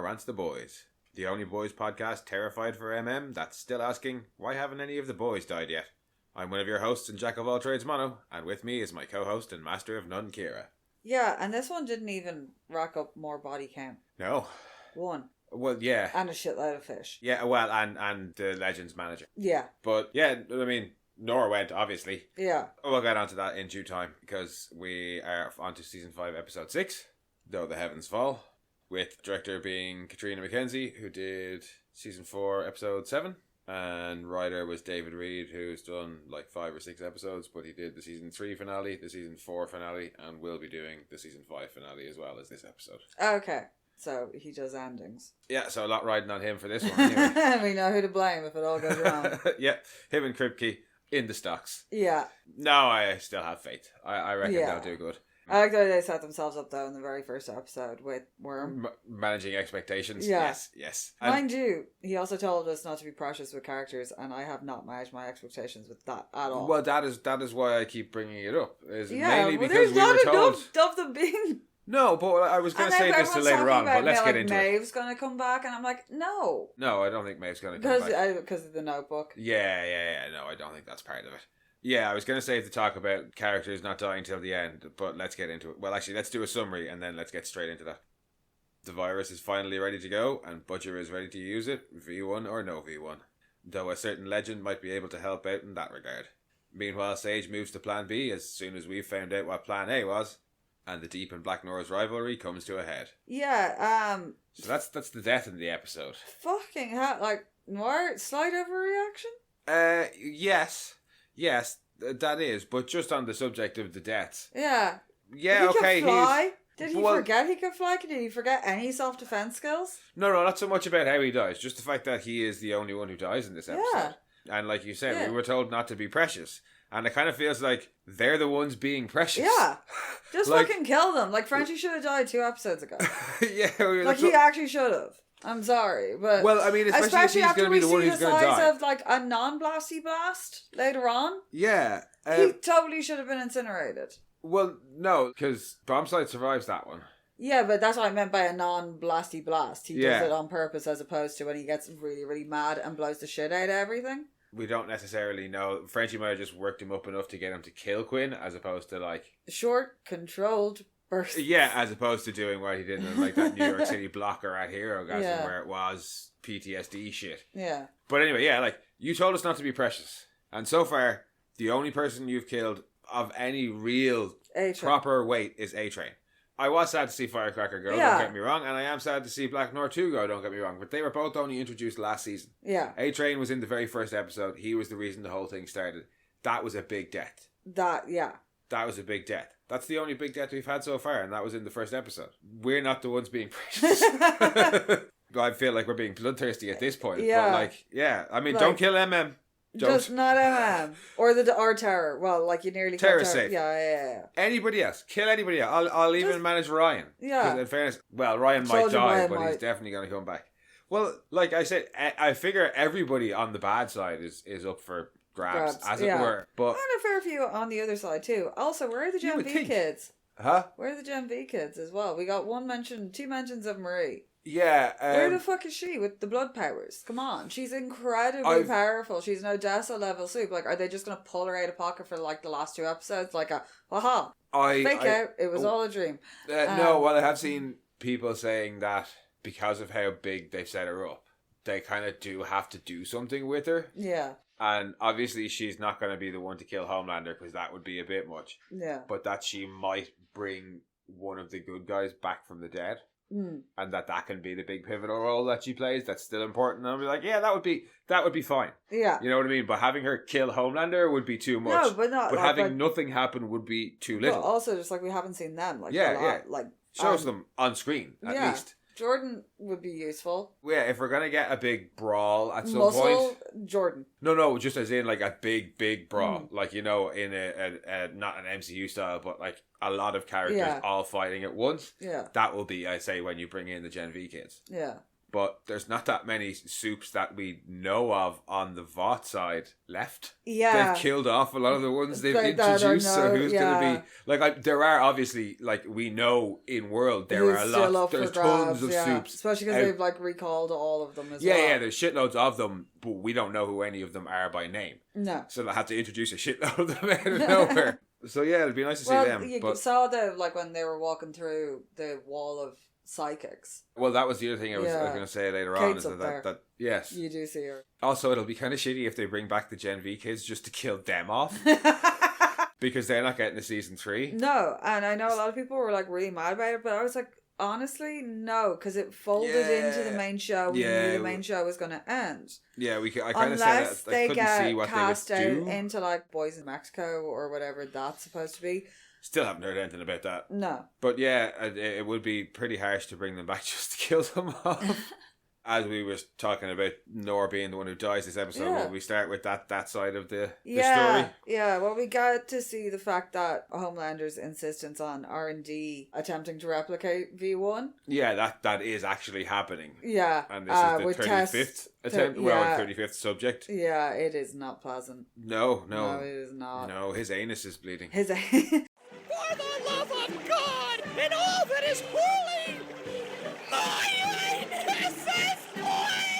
Rants the Boys, the only boys podcast terrified for that's still asking, why haven't any of the boys died yet? I'm one of your hosts and jack of all trades, Mono, and with me is my co-host and master of none, Kira. Yeah, and this one didn't even rack up more body count. No. One. Well, yeah. And a shitload of fish. Yeah, well, and the Legends manager. Yeah. But, yeah, I mean, Noir went, obviously. Yeah. We'll get onto that in due time, because we are on to Season 5, Episode 6, Though the Heavens Fall, with director being Katrina McKenzie, who did Season 4, Episode 7. And writer was David Reed, who's done like 5 or 6 episodes, but he did the Season 3 finale, the Season 4 finale, and will be doing the Season 5 finale as well as this episode. Okay. So he does endings. Yeah, so a lot riding on him for this one anyway. We know who to blame if it all goes wrong. Yeah, him and Kripke in the stocks. Yeah. No, I still have faith. I reckon they'll do good. I like that they set themselves up though in the very first episode with Worm. Managing expectations. Yeah. Yes. Mind you, he also told us not to be precious with characters, and I have not managed my expectations with that at all. Well, that is why I keep bringing it up. Mainly because we were told... of them being... No, but I was going to say this to later on, but let's get into it. Maeve's going to come back, and I'm like, no. No, I don't think Maeve's going to come back. Because of the Notebook. Yeah. No, I don't think that's part of it. Yeah, I was going to save the talk about characters not dying till the end, but let's get into it. Well, actually, let's do a summary and then let's get straight into that. The virus is finally ready to go, and Butcher is ready to use it, V1 or no V1. Though a certain legend might be able to help out in that regard. Meanwhile, Sage moves to Plan B as soon as we've found out what Plan A was, and the Deep and Black Noir's rivalry comes to a head. Yeah, So that's the death in the episode. Fucking hell, like, Noir, slight overreaction? Yes, that is, but just on the subject of the deaths. Yeah. Yeah, okay, Could fly? Did he forget he could fly? Did he forget any self-defense skills? No, not so much about how he dies, just the fact that he is the only one who dies in this episode. Yeah. And like you said, we were told not to be precious. And it kind of feels like they're the ones being precious. Yeah. Just fucking kill them. Like, Frenchie should have died 2 episodes ago. Yeah. Like, he actually should have. I'm sorry, but... Well, I mean, especially if he's going to be the one who's going to die. After we see the size of, like, a non-blasty blast later on. Yeah. He totally should have been incinerated. Well, no, because Bombsight survives that one. Yeah, but that's what I meant by a non-blasty blast. He does it on purpose as opposed to when he gets really, really mad and blows the shit out of everything. We don't necessarily know. Frenchie might have just worked him up enough to get him to kill Quinn, as opposed to, like... Short, controlled bursts. Yeah, as opposed to doing what he did in, like, that New York City blocker at Hero Gasm, where it was PTSD shit. Yeah. But anyway, yeah, like, you told us not to be precious. And so far, the only person you've killed of any real proper weight is A-Train. I was sad to see Firecracker go, don't get me wrong, and I am sad to see Black Noir 2 go, don't get me wrong, but they were both only introduced last season. Yeah. A-Train was in the very first episode. He was the reason the whole thing started. That was a big death. That was a big death. That's the only big death we've had so far, and that was in the first episode. We're not the ones being precious. I feel like we're being bloodthirsty at this point. Yeah. But, like, yeah. I mean, don't kill MM. Just not MM. Or Terror. Well, like, you nearly killed Terror's safe. Yeah. Anybody else. Kill anybody else. I'll even manage Ryan. Yeah. Because in fairness, well, Ryan might die, but he's definitely going to come back. Well, like I said, I figure everybody on the bad side is up for grabs, as it were. But and a fair few on the other side too. Also, where are the Gen V kids? Huh? Where are the Gen V kids as well? We got 2 mentions of Marie. Yeah. Where the fuck is she with the blood powers? Come on. She's incredibly powerful. She's an Odessa level soup. Like, are they just going to pull her out of pocket for like the last 2 episodes? Like aha. Fake out. It was all a dream. No, well, I have seen people saying that because of how big they've set her up, they kind of do have to do something with her. Yeah. And obviously she's not going to be the one to kill Homelander because that would be a bit much. Yeah. But that she might bring one of the good guys back from the dead. And that can be the big pivotal role that she plays. That's still important. And I'll be like, yeah, that would be fine. Yeah. You know what I mean? But having her kill Homelander would be too much. No, but not. But having nothing happen would be too little. But also, just like we haven't seen them. Like, like shows them on screen at least. Jordan would be useful. Yeah, if we're gonna get a big brawl at some point. Jordan. No, just as in like a big brawl, like, you know, in a not an MCU style, but like a lot of characters all fighting at once. Yeah, that will be, I say, when you bring in the Gen V kids. Yeah, but there's not that many soups that we know of on the Vought side left. Yeah. They've killed off a lot of the ones they've introduced, so who's going to be... Like, there are obviously, like, we know in world there are lots, there's tons of soups. Especially because they've, like, recalled all of them as well. Yeah, there's shitloads of them, but we don't know who any of them are by name. No. So they'll have to introduce a shitload of them out of nowhere. So yeah, it'd be nice to see them. You saw like when they were walking through the wall of psychics. Well, that was the other thing I was going to say later Kate's on. Is that yes. You do see her. Also, it'll be kind of shitty if they bring back the Gen V kids just to kill them off. Because they're not getting to season 3. No, and I know a lot of people were like really mad about it, but I was like, honestly, no, because it folded into the main show. We knew the main show was going to end. Yeah, I kind of said that. I couldn't see what they would do. Out into like Boys in Mexico or whatever that's supposed to be. Still haven't heard anything about that. No. But yeah, it would be pretty harsh to bring them back just to kill them off. As we were talking about Noir being the one who dies this episode, will we start with that side of the story? Yeah, well, we got to see the fact that Homelander's insistence on R&D attempting to replicate V1. Yeah, that is actually happening. Yeah. And this is the 35th attempt, 35th subject. Yeah, it is not pleasant. No. No, it is not. No, his anus is bleeding. His anus... For the love of God and all that is holy, my anus is bleeding!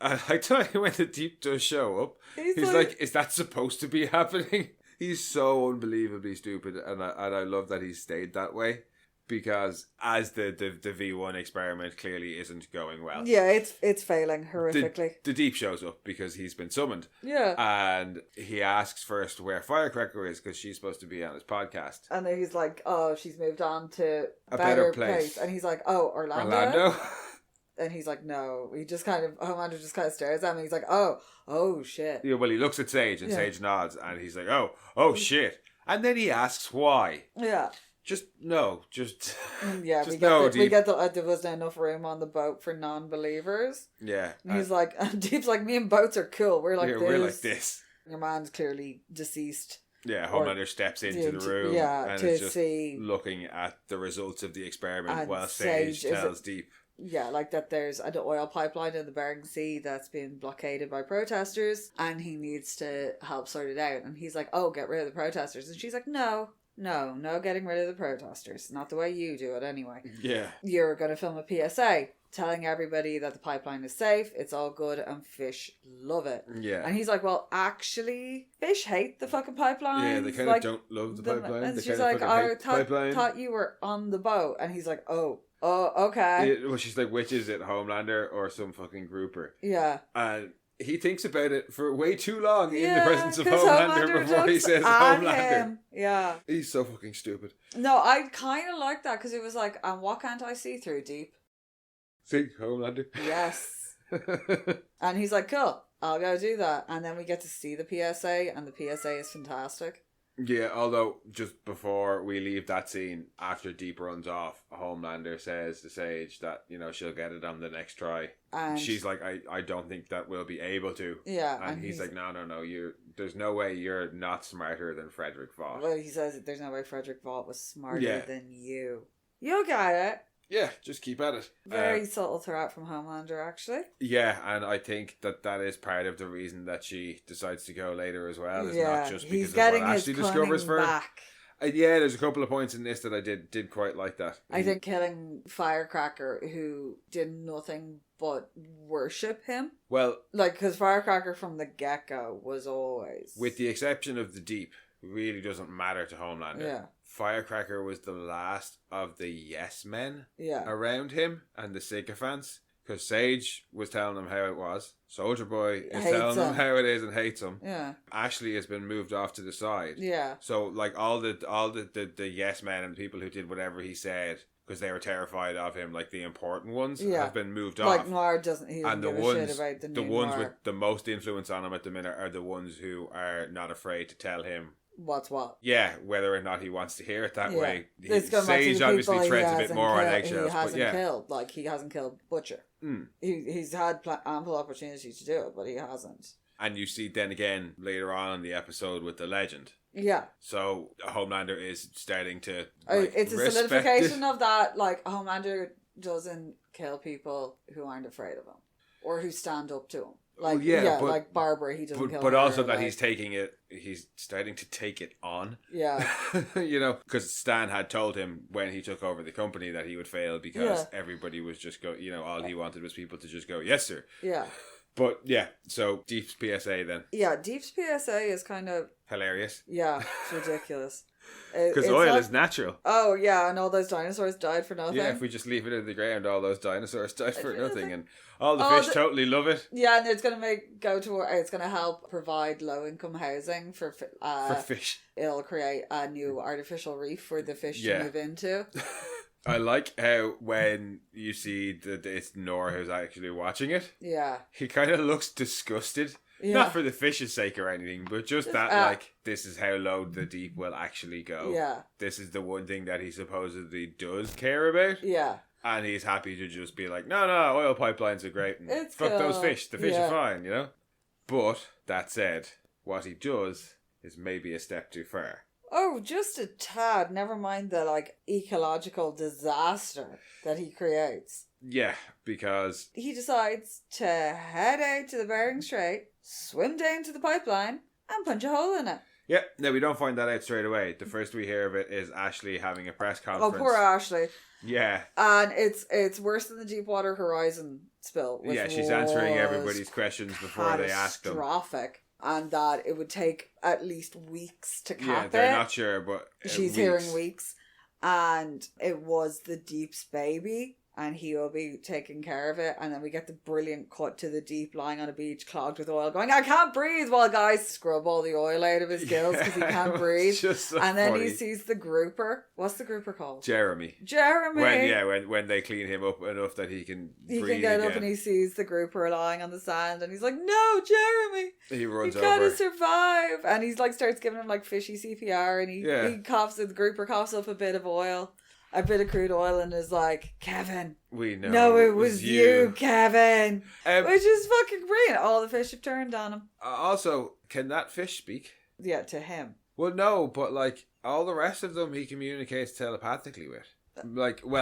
I thought when the Deep does show up, he's like, is that supposed to be happening? He's so unbelievably stupid, and I love that he stayed that way. Because as the V1 experiment clearly isn't going well. Yeah, it's failing horrifically. The Deep shows up because he's been summoned. Yeah. And he asks first where Firecracker is because she's supposed to be on his podcast. And then he's like, oh, she's moved on to a better place. And he's like, oh, Orlando? And he's like, no. Homelander just kind of stares at him and he's like, oh shit. Yeah, well, he looks at Sage and Sage nods and he's like, oh shit. And then he asks why. Yeah. Yeah, we get there wasn't enough room on the boat for non-believers. Yeah. And he's like, and Deep's like, me and boats are cool. We're like this. Your man's clearly deceased. Yeah, Homelander steps into the room and is just looking at the results of the experiment while Sage tells Deep. Yeah, like that there's an oil pipeline in the Bering Sea that's been blockaded by protesters and he needs to help sort it out. And he's like, oh, get rid of the protesters. And she's like, no getting rid of the protesters. Not the way you do it anyway. Yeah. You're going to film a PSA telling everybody that the pipeline is safe, it's all good, and fish love it. Yeah. And he's like, well, actually, fish hate the fucking pipeline. Yeah, they kind of don't love the pipeline. And she's like, I thought you were on the boat. And he's like, oh, okay. Well, she's like, which is it, Homelander or some fucking grouper? Yeah. And he thinks about it for way too long in the presence of Homelander before he says Homelander. Yeah. He's so fucking stupid. No, I kind of like that because it was like, and what can't I see through, Deep? See, Homelander. Yes. And he's like, cool, I'll go do that. And then we get to see the PSA, and the PSA is fantastic. Yeah, although just before we leave that scene, after Deep runs off, Homelander says to Sage that, she'll get it on the next try. And she's like, I don't think that we'll be able to. Yeah. And he's like, no, there's no way you're not smarter than Frederick Vought. Well, he says there's no way Frederick Vought was smarter than you. You'll get it. Yeah, just keep at it. Very subtle threat from Homelander, actually. Yeah, and I think that is part of the reason that she decides to go later as well. It's not just because of what Ashley discovers for her. Yeah, there's a couple of points in this that I did quite like that. I think killing Firecracker, who did nothing but worship him. Well, because Firecracker from the get-go was always... With the exception of the Deep, really doesn't matter to Homelander. Yeah. Firecracker was the last of the yes men around him and the sycophants, because Sage was telling him how it was. Soldier Boy is telling him how it is and hates him. Yeah. Ashley has been moved off to the side. Yeah. So all the yes men and the people who did whatever he said because they were terrified of him, like the important ones, have been moved off. Like Noir doesn't give a shit about the ones with the most influence on him at the minute are the ones who are not afraid to tell him what's what. Yeah, whether or not he wants to hear it that way. Sage obviously treads a bit more on eggshells. He hasn't killed Butcher. He's had ample opportunity to do it, but he hasn't. And you see then again later on in the episode with the legend. Yeah. So Homelander is starting to it's a solidification of that. Like Homelander doesn't kill people who aren't afraid of him or who stand up to him. Like, well, yeah, but, like Barbara, he doesn't kill but her. also that like, he's starting to take it on. Yeah. You know, because Stan had told him when he took over the company that he would fail because everybody was just all he wanted was people to just go, yes, sir. Yeah. But yeah, so Deep's PSA then. Yeah, Deep's PSA is kind of... hilarious. Yeah, it's ridiculous. Because oil is natural. Oh, yeah, and all those dinosaurs died for nothing. Yeah, if we just leave it in the ground, all those dinosaurs died for nothing. And all the fish totally love it. Yeah, and it's going to it's going to help provide low-income housing for fish. It'll create a new artificial reef for the fish to move into. I like how when you see that it's Noir who's actually watching it, he kind of looks disgusted. Yeah. Not for the fish's sake or anything, but just that, this is how low the deep will actually go. Yeah. This is the one thing that he supposedly does care about. Yeah. And he's happy to just be like, no, oil pipelines are great. And it's fuck those fish. The fish are fine, you know? But, that said, what he does is maybe a step too far. Oh, just a tad. Never mind the, ecological disaster that he creates. Yeah, because... he decides to head out to the Bering Strait, swim down to the pipeline, and punch a hole in it. Yeah, no, we don't find that out straight away. The first we hear of it is Ashley having a press conference. Oh, poor Ashley. Yeah. And it's worse than the Deepwater Horizon spill. Yeah, she's answering everybody's questions before they ask them. Catastrophic. And that it would take at least weeks to cap it. Yeah, they're not sure, but she's hearing weeks. And it was the Deep's baby. And he will be taking care of it. And then we get the brilliant cut to the Deep lying on a beach clogged with oil going, I can't breathe, while guys scrub all the oil out of his gills because he can't breathe. So and then funny. He sees the grouper. What's the grouper called? Jeremy. When they clean him up enough that he can breathe can get again. up and he sees the grouper lying on the sand and he's like, no, Jeremy, he runs you gotta survive. And he's starts giving him fishy CPR and he coughs, the grouper coughs up a bit of crude oil and is like, Kevin, we know. No, it was you, Kevin. Which is fucking brilliant. All the fish have turned on him. Also, can that fish speak? Yeah, to him. Well, no, but all the rest of them he communicates telepathically with.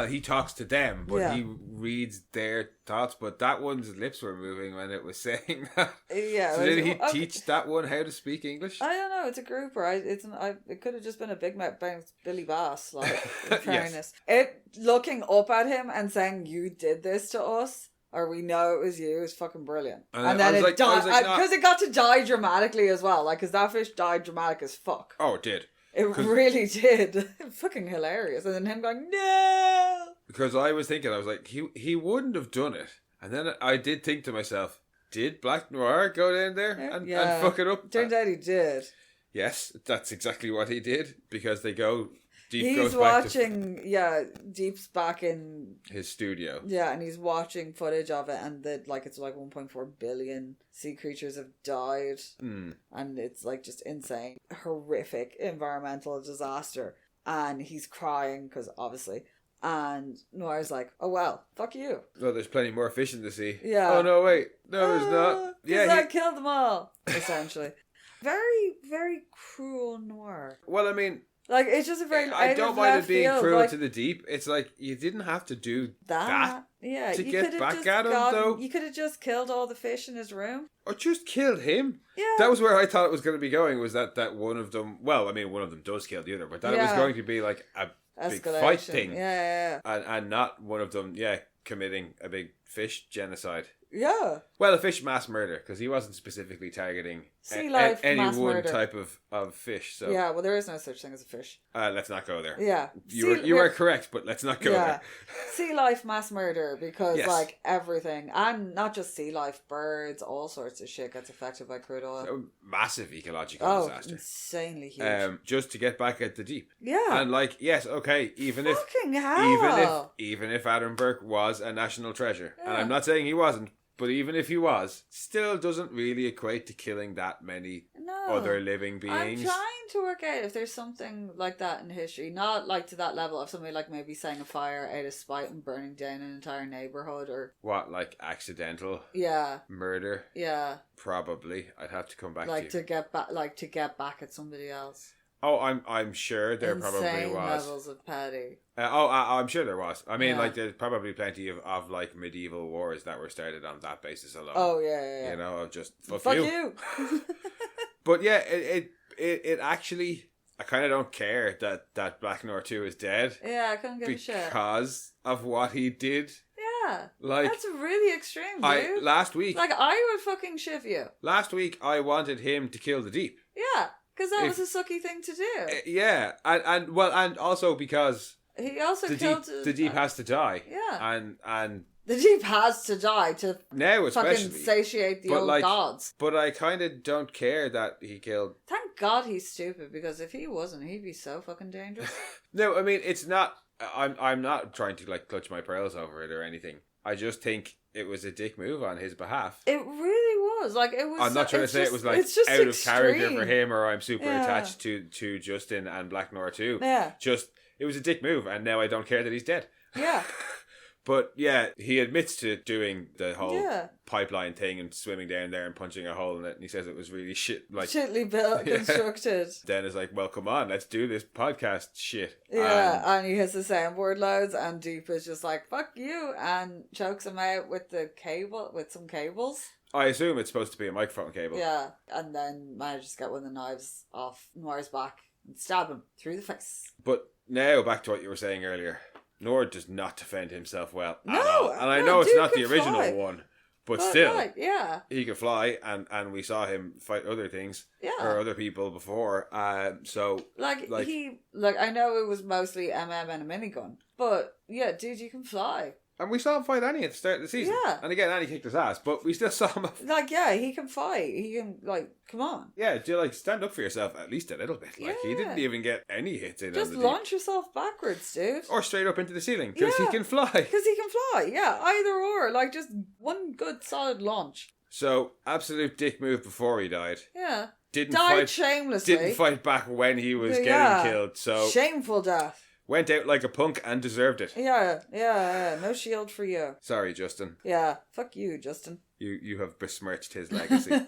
He talks to them, but he reads their thoughts. But that one's lips were moving when it was saying that. Yeah. So did he teach that one how to speak English? I don't know. It's a grouper. It could have just been a big mouth bounce Billy Bass, in fairness. It looking up at him and saying, "You did this to us," or "We know it was you," is fucking brilliant. And then it died because it got to die dramatically as well. Because that fish died dramatic as fuck. Oh, it did. It really did. Fucking hilarious. And then him going, no! Because I was thinking, I was like, he wouldn't have done it. And then I did think to myself, did Black Noir go down there and fuck it up? Turned out he did. Yes, that's exactly what he did. Because they go... He's watching, Deep's back in his studio. Yeah, and he's watching footage of it, and it's 1.4 billion sea creatures have died, and it's just insane, horrific environmental disaster, and he's crying because obviously, and Noir's like, oh well, fuck you. Well, there's plenty more fish in the sea. Yeah. Oh no, wait, no, there's not. Yeah, I killed them all. Essentially, very, very cruel Noir. Well, I mean. It's just a very... I don't mind it being cruel to the Deep. It's you didn't have to do that to get back at him, though. You could have just killed all the fish in his room. Or just killed him. Yeah. That was where I thought it was going to be going, was that one of them... Well, I mean, one of them does kill the other, but that it was going to be a big fight thing. Yeah. And not one of them, committing a big fish genocide. Yeah. Well, a fish mass murder, because he wasn't specifically targeting sea life any mass one murder. Type of fish. So yeah, well, there is no such thing as a fish. Let's not go there. Yeah. You are correct, but let's not go there. Sea life mass murder, because everything, and not just sea life, birds, all sorts of shit gets affected by crude oil. So, massive ecological disaster. Insanely huge. Just to get back at the Deep. Yeah. And yes, okay, even if Adam Burke was a national treasure, and I'm not saying he wasn't, but even if he was, still doesn't really equate to killing that many other living beings. I'm trying to work out if there's something like that in history. Not to that level of somebody maybe setting a fire out of spite and burning down an entire neighbourhood, or... What, accidental? Yeah. Murder? Yeah. Probably. I'd have to come back to you. To get back at somebody else. Oh, I'm sure there probably Insane was. levels of petty. I'm sure there was. I mean, Yeah. like, there's probably plenty of like medieval wars that were started on that basis alone. Oh yeah. You know, of just fuck Fuck you. you. But yeah, it actually, I kind of don't care that Black Noir 2 is dead. Yeah, I couldn't give a shit. Because of what he did. Yeah. Like, that's really extreme, dude. Last week, like, I would fucking shiv you. Last week, I wanted him to kill the Deep. Yeah, because that was a sucky thing to do. Yeah, and also because he also killed the Deep has to die. Yeah, and the Deep has to die to now especially fucking satiate the old gods. But I kind of don't care that he killed. Thank God he's stupid, because if he wasn't, he'd be so fucking dangerous. No, I mean, it's not. I'm not trying to like clutch my pearls over it or anything. I just think it was a dick move on his behalf. It really was. Like, it was. I'm not trying to say it was like out of character for him, or I'm super attached to Justin and Black Noir too. Yeah. Just, it was a dick move, and now I don't care that he's dead. Yeah. But yeah, he admits to doing the whole pipeline thing and swimming down there and punching a hole in it, and he says it was really shittily built, constructed. Then it's like, well, come on, let's do this podcast shit. Yeah, and he has the soundboard loads, and Deep is just like, fuck you, and chokes him out with some cables. I assume it's supposed to be a microphone cable. Yeah, and then manages to get one of the knives off Noir's back and stab him through the face. But now, back to what you were saying earlier. Noir does not defend himself well at all. And I no, know it's not the can original fly. one, but still, yeah, he can fly, and we saw him fight other things or other people before. So like I know it was mostly MM and a minigun, but yeah, dude, you can fly. And we saw him fight Annie at the start of the season. Yeah. And again, Annie kicked his ass, but we still saw him. Like, yeah, he can fight. He can, like, come on. Yeah, do like stand up for yourself at least a little bit. Like, he didn't even get any hits in. Just on the launch yourself backwards, dude. Or straight up into the ceiling, because he can fly. Because he can fly, yeah. Either or. Like, just one good solid launch. So, absolute dick move before he died. Yeah. Didn't died fight shamelessly. Didn't fight back when he was getting killed. So shameful death. Went out like a punk and deserved it. Yeah. No shield for you. Sorry, Justin. Yeah. Fuck you, Justin. You have besmirched his legacy.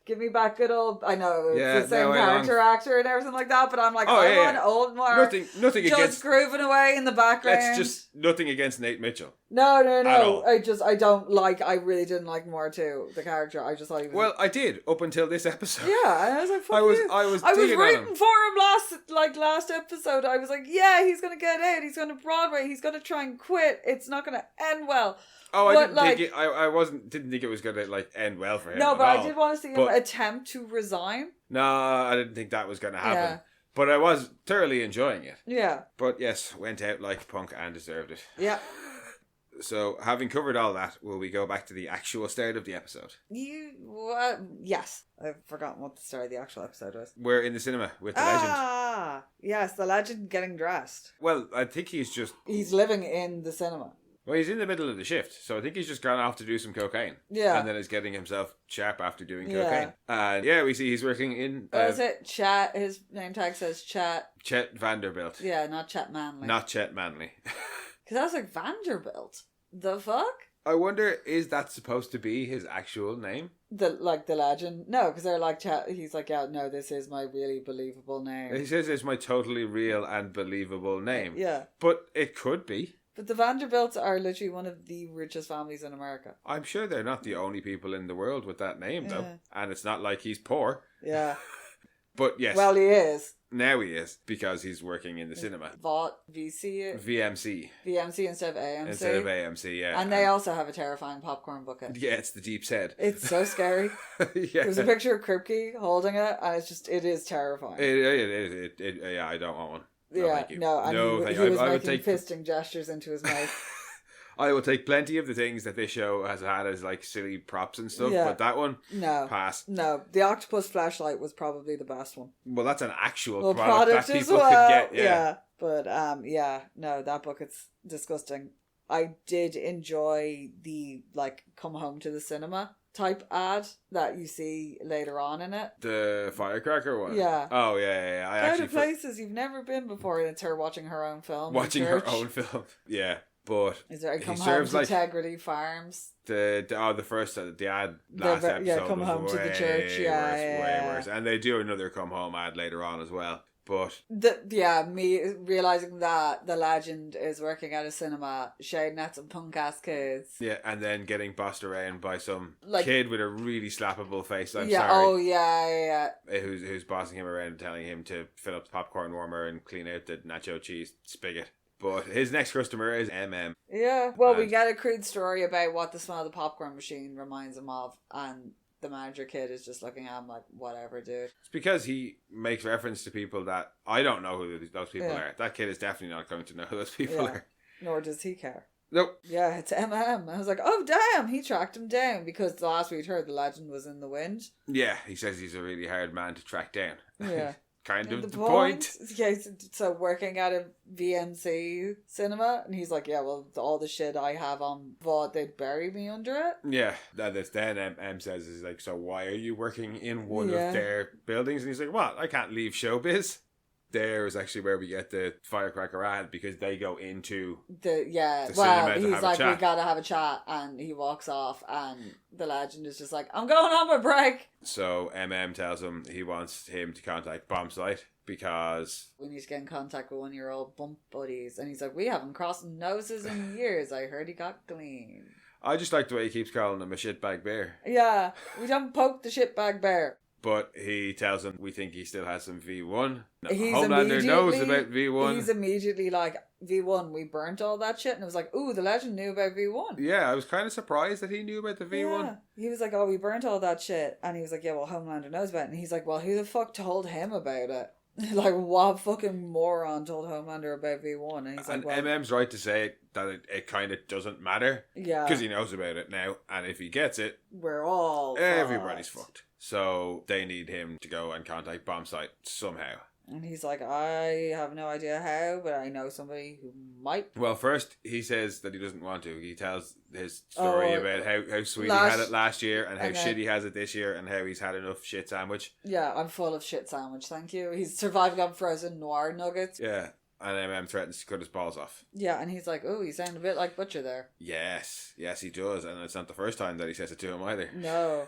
Give me back good old... I know, it's the same character actor and everything like that, but I'm like, want old Noir. Nothing just against... grooving away in the background. That's just nothing against Nate Mitchell. No. I really didn't like Noir too, the character. I just thought he was... Well, I did, up until this episode. Yeah, and I was like, fuck you. I was rooting for him last episode. I was like, yeah, he's going to get out. He's going to Broadway. He's going to try and quit. It's not going to end well. Oh, I didn't think it. Didn't think it was gonna like end well for him. No, but I did want to see him attempt to resign. No, I didn't think that was gonna happen. Yeah. But I was thoroughly enjoying it. Yeah. But yes, went out like punk and deserved it. Yeah. So, having covered all that, will we go back to the actual start of the episode? Yes. I've forgotten what the start of the actual episode was. We're in the cinema with the legend. Ah, yes, the legend getting dressed. Well, I think he's living in the cinema. Well, he's in the middle of the shift, so I think he's just gone off to do some cocaine. Yeah. And then is getting himself sharp after doing cocaine. And we see he's working in... is it Chet? His name tag says Chet. Chet Vanderbilt. Yeah, not Chet Manley. Not Chet Manley. Because I was like, Vanderbilt? The fuck? I wonder, is that supposed to be his actual name? The legend? No, because they're like, he's like, yeah, no, this is my really believable name. He says it's my totally real and believable name. Yeah. But it could be. But the Vanderbilts are literally one of the richest families in America. I'm sure they're not the only people in the world with that name, though. And it's not like he's poor. Yeah. But yes. Well, he is. Now he is, because he's working in the cinema. VMC instead of AMC. Instead of AMC, yeah. And they also have a terrifying popcorn bucket. Yeah, it's the Deep's head. It's so scary. Yeah. There's a picture of Kripke holding it, and it is terrifying. Yeah, I don't want one. No, yeah, thank you. No, and no, he was making fisting gestures into his mouth. I will take plenty of the things that this show has had as like silly props and stuff, but that one, pass. No, the octopus flashlight was probably the best one. Well, that's an actual product that as people well. could get. Yeah. But no, that bucket's disgusting. I did enjoy the come home to the cinema type ad that you see later on in it. The firecracker one? Yeah. Oh, yeah. I actually places you've never been before, and it's her watching her own film. Watching her own film. Yeah. But is there he come home serves to like Integrity Farms? the ad last episode come was home way to the church. way worse. And they do another come home ad later on as well. But me realizing that the legend is working at a cinema, shouting at some punk ass kids. Yeah, and then getting bossed around by some Like, kid with a really slappable face. I'm yeah, sorry. oh yeah. Who's bossing him around and telling him to fill up the popcorn warmer and clean out the nacho cheese spigot. But his next customer is MM. Yeah, well, we get a crude story about what the smell of the popcorn machine reminds him of, and the manager kid is just looking at him like, whatever, dude. It's because he makes reference to people that I don't know who those people are. That kid is definitely not going to know who those people are. Nor does he care. Nope. Yeah, it's MM. I was like, oh damn, he tracked him down, because the last we'd heard the legend was in the wind. Yeah, he says he's a really hard man to track down. Yeah. Kind of the point. Yeah, so working at a VMC cinema, and he's like, yeah, well, all the shit I have on VOD, they'd bury me under it. Yeah, that's then M says, is like, so why are you working in one of their buildings? And he's like, what? I can't leave showbiz. There is actually where we get the firecracker ad, because they go into the cinema to he's like, we gotta have a chat, and he walks off, and the legend is just like, I'm going on my break. So MM tells him he wants him to contact Bombsite because we need to get in contact with one of your old bump buddies, and he's like, we haven't crossed noses in years. I heard he got clean. I just like the way he keeps calling him a shitbag bear. Yeah, we don't poke the shitbag bear. But he tells him we think he still has some V1. Homelander knows about V1. He's immediately like, V1, we burnt all that shit. And it was like, ooh, the legend knew about V1. Yeah, I was kind of surprised that he knew about the V1. Yeah. He was like, oh, we burnt all that shit. And he was like, yeah, well, Homelander knows about it. And he's like, well, who the fuck told him about it? Like, what fucking moron told Homelander about V1? And he's like, well, MM's right to say that it kind of doesn't matter. Yeah. Because he knows about it now. And if he gets it, we're all everybody's fucked. So they need him to go and contact Bombsite somehow. And he's like, I have no idea how, but I know somebody who might. Well, first he says that he doesn't want to. He tells his story about how sweet he had it last year, and how shit he has it this year, and how he's had enough shit sandwich. Yeah, I'm full of shit sandwich, thank you. He's surviving on frozen Noir nuggets. Yeah. And MM threatens to cut his balls off. Yeah, and he's like, oh, you sound a bit like Butcher there. Yes, he does. And it's not the first time that he says it to him either. No.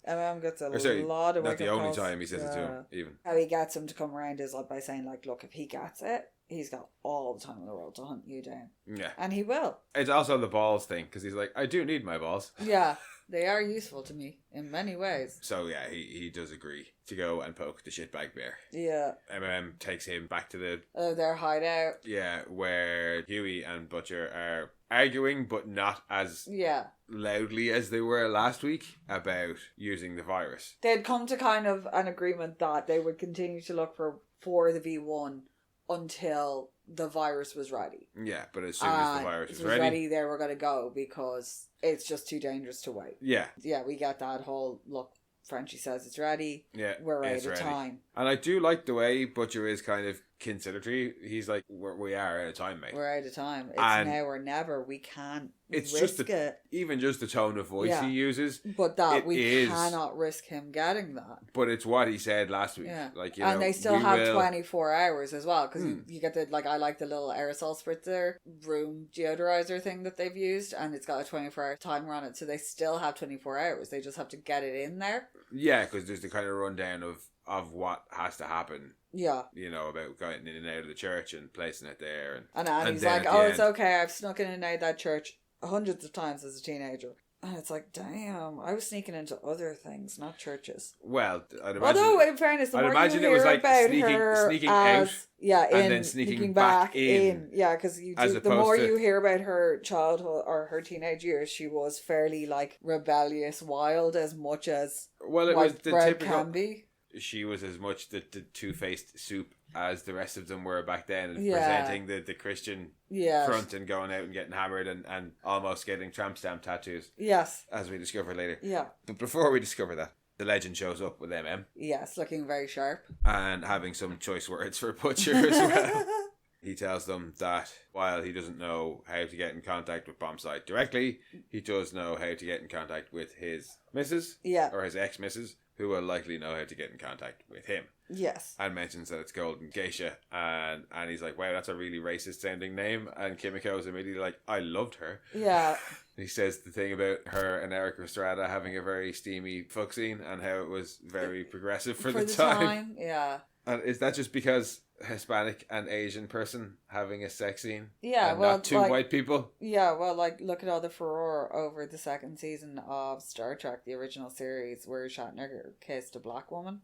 MM gets a lot of not the only time he says it to him, even. How he gets him to come around is like by saying, like, look, if he gets it, he's got all the time in the world to hunt you down. Yeah. And he will. It's also the balls thing, because he's like, I do need my balls. Yeah, they are useful to me in many ways. So yeah, he does agree to go and poke the shitbag bear. Yeah. MM takes him back to their hideout. Yeah, where Huey and Butcher are arguing, but not as loudly as they were last week about using the virus. They'd come to kind of an agreement that they would continue to look for the V1 until the virus was ready. Yeah, but as soon as the virus was ready, they were going to go, because it's just too dangerous to wait. Yeah. Yeah, we get that whole, look, Frenchie says it's ready. Yeah, we're out of time. And I do like the way Butcher is kind of conciliatory. He's like, we are out of time, mate. We're out of time. It's now or never. We can't risk it. Even just the tone of voice he uses. But that we cannot risk him getting that. But it's what he said last week. Yeah. Like, and they still have 24 hours as well, because you get the, like, I like the little aerosol spritzer room deodorizer thing that they've used, and it's got a 24-hour timer on it, so they still have 24 hours. They just have to get it in there. Yeah, because there's the kind of rundown of what has to happen. Yeah. You know, about going in and out of the church and placing it there. And he's like, oh, it's okay. I've snuck in and out of that church hundreds of times as a teenager. And it's like, damn, I was sneaking into other things, not churches. Well, I'd imagine... Although, in fairness, the more you hear about her sneaking out, and then sneaking back in. Yeah, because the more you hear about her childhood or her teenage years, she was fairly, like, rebellious, wild, as much as it was the typical... can be. She was as much the two-faced soup as the rest of them were back then, and presenting the Christian front and going out and getting hammered and almost getting tramp stamp tattoos. Yes. As we discover later. Yeah. But before we discover that, the legend shows up with MM. Yes, looking very sharp. And having some choice words for Butcher as well. He tells them that while he doesn't know how to get in contact with Bombsite directly, he does know how to get in contact with his missus. Yeah. Or his ex-missus. who will likely know how to get in contact with him. Yes. And mentions that it's Golden Geisha. And he's like, wow, that's a really racist sounding name. And Kimiko is immediately like, I loved her. Yeah. He says the thing about her and Eric Estrada having a very steamy fuck scene and how it was very progressive for the time. Yeah. And is that just because Hispanic and Asian person having a sex scene? Yeah, and well, not two white people? Yeah, well, like, look at all the furore over the second season of Star Trek, the original series, where Shatner kissed a black woman.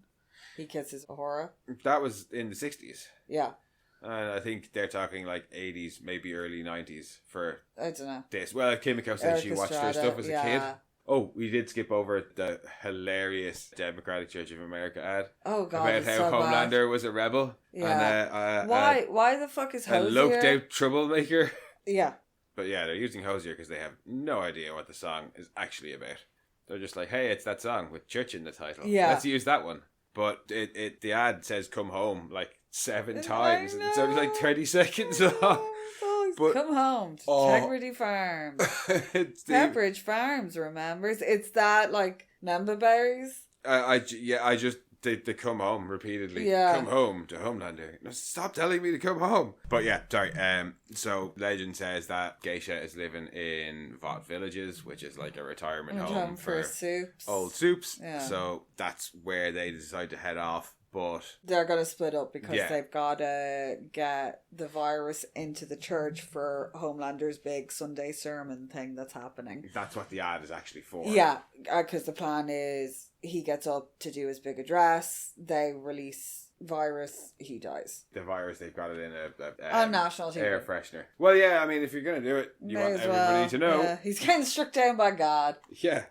He kisses Uhura. That was in the 60s. Yeah. And I think they're talking like 80s, maybe early 90s for I don't know. this. Well, Kimiko said she watched her stuff as a kid. Oh, we did skip over the hilarious Democratic Church of America ad. Oh, God. About how Homelander was a rebel. Yeah. And, why the fuck is Hosier? A loped out troublemaker. Yeah. But yeah, they're using Hosier because they have no idea what the song is actually about. They're just like, hey, it's that song with church in the title. Yeah. Let's use that one. But the ad says come home like 7 times. And it's only like 30 seconds long. But, come home to Integrity Farms. Pepperidge Farms remembers. It's that, like, Namba berries. I just they come home repeatedly. Yeah. Come home to Homelander. No, stop telling me to come home. But yeah, sorry. So legend says that Geisha is living in Vought Villages, which is like a retirement home for soups. Old soups. Yeah. So that's where they decide to head off. But they're going to split up because they've got to get the virus into the church for Homelander's big Sunday sermon thing that's happening. That's what the ad is actually for. Yeah, because the plan is he gets up to do his big address, they release virus, he dies. The virus, they've got it in on national TV. Air freshener. Well, yeah, I mean, if you're going to do it, you want everybody to know. Yeah. He's getting struck down by God. Yeah.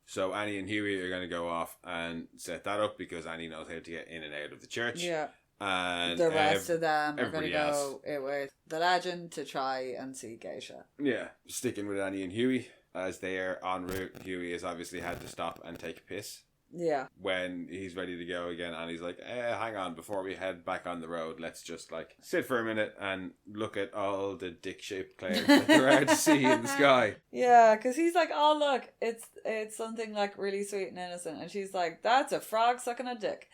So Annie and Huey are going to go off and set that up because Annie knows how to get in and out of the church. Yeah. And the rest of them are going to go with the legend to try and see Geisha. Yeah. Sticking with Annie and Huey. As they are en route, Huey has obviously had to stop and take a piss. Yeah. When he's ready to go again, and he's like, hang on, before we head back on the road, let's just like sit for a minute and look at all the dick-shaped clouds that there are to see in the sky. Yeah, because he's like, oh look, it's something like really sweet and innocent, and she's like, that's a frog sucking a dick.